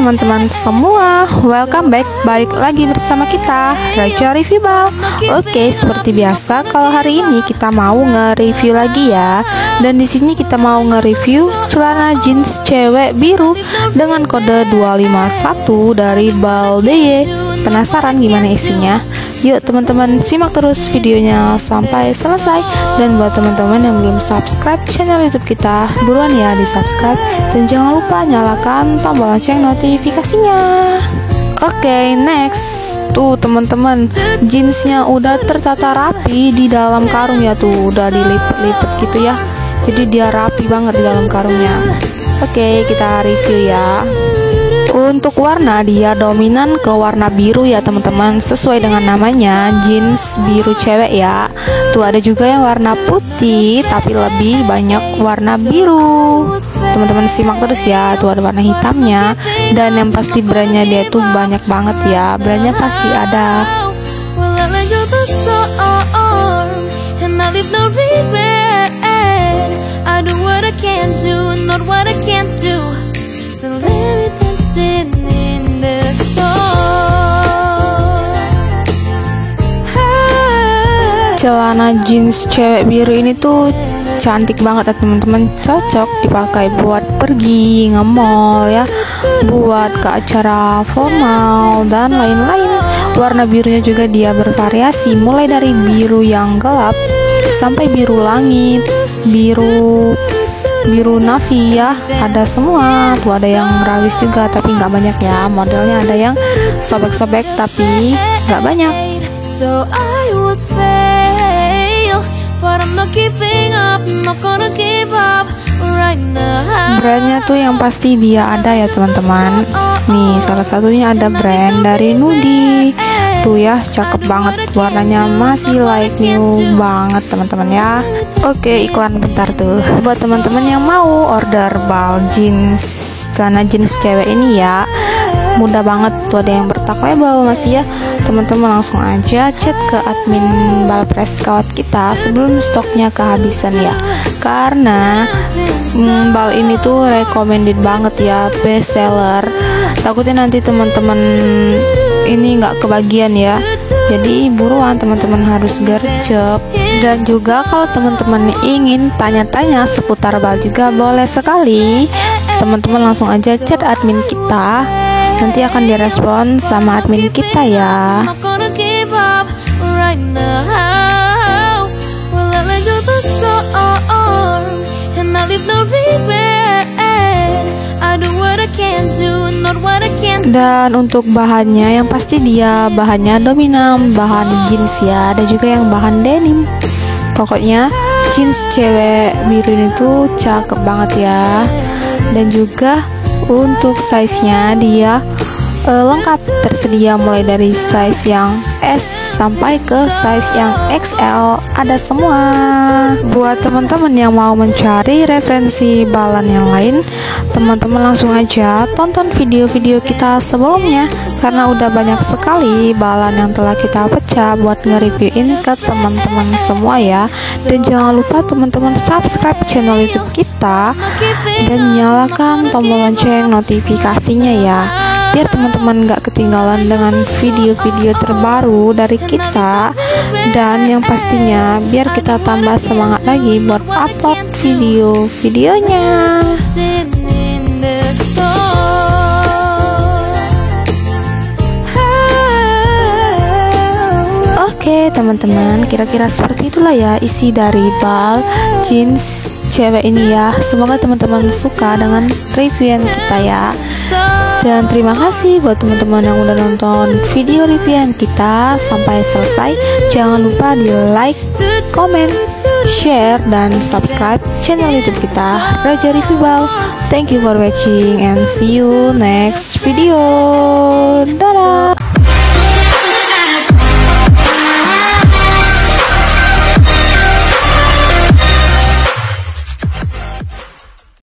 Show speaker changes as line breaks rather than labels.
teman-teman semua, welcome back, balik lagi bersama kita Raja Review Bal. Oke, seperti biasa kalau hari ini kita mau nge-review lagi ya. Dan di sini kita mau nge-review celana jeans cewek biru dengan kode 251 dari Balde. Penasaran gimana isinya? Yuk teman-teman simak terus videonya sampai selesai. Dan buat teman-teman yang belum subscribe channel YouTube kita, buruan ya di subscribe. Dan jangan lupa nyalakan tombol lonceng notifikasinya. Oke, next. Tuh teman-teman, jeansnya udah tertata rapi di dalam karung ya. Tuh udah dilipet-lipet gitu ya. Jadi dia rapi banget di dalam karungnya. Oke, kita review ya. Untuk warna dia dominan ke warna biru ya teman-teman, sesuai dengan namanya, jeans biru cewek ya. Tuh ada juga yang warna putih tapi lebih banyak warna biru. Teman-teman simak terus ya. Tuh ada warna hitamnya. Dan yang pasti brandnya dia tuh banyak banget ya. Brandnya pasti ada. Celana jeans cewek biru ini tuh cantik banget ya teman-teman, cocok dipakai buat pergi nge-mall ya, buat ke acara formal dan lain-lain. Warna birunya juga dia bervariasi, mulai dari biru yang gelap sampai biru langit, biru navy ya, ada semua. Tuh ada yang rawis juga tapi nggak banyak ya, modelnya ada yang sobek-sobek tapi nggak banyak. So I would fail, but I'm not giving up, I'm not gonna give up right now. Brandnya tuh yang pasti dia ada ya teman-teman. Nih salah satunya ada brand dari Nudi. Tuh ya, cakep banget, warnanya masih light new banget teman-teman ya. Oke, iklan bentar tuh. Buat teman-teman yang mau order bal jeans, celana jeans cewek ini ya, mudah banget. Tuh ada yang bertag label masih ya. Teman-teman langsung aja chat ke admin bal press kawat kita sebelum stoknya kehabisan ya. Karena bal ini tuh recommended banget ya, best seller. Takutnya nanti teman-teman ini nggak kebagian ya, jadi buruan teman-teman harus gercep. Dan juga kalau teman-teman ingin tanya-tanya seputar bal juga boleh sekali, teman-teman langsung aja chat admin kita, nanti akan direspon sama admin kita ya. Dan untuk bahannya yang pasti dia bahannya dominan bahan jeans ya, ada juga yang bahan denim. Pokoknya jeans cewek biru ini tuh cakep banget ya. Dan juga untuk size-nya dia lengkap, tersedia mulai dari size yang S sampai ke size yang XL, ada semua. Buat teman-teman yang mau mencari referensi balan yang lain, teman-teman langsung aja tonton video-video kita sebelumnya, karena udah banyak sekali balan yang telah kita pecah buat nge-reviewin ke teman-teman semua ya. Dan jangan lupa teman-teman subscribe channel YouTube kita dan nyalakan tombol lonceng notifikasinya ya, biar teman-teman gak ketinggalan dengan video-video terbaru dari kita. Dan yang pastinya biar kita tambah semangat lagi buat upload video-videonya. Oke teman-teman, kira-kira seperti itulah ya isi dari bal jeans cewek ini ya. Semoga teman-teman suka dengan reviewan kita ya. Dan terima kasih buat teman-teman yang udah nonton video reviewan kita sampai selesai. Jangan lupa di like, comment, share, dan subscribe channel YouTube kita Raja Review Bal. Thank you for watching and see you next video. Dadah.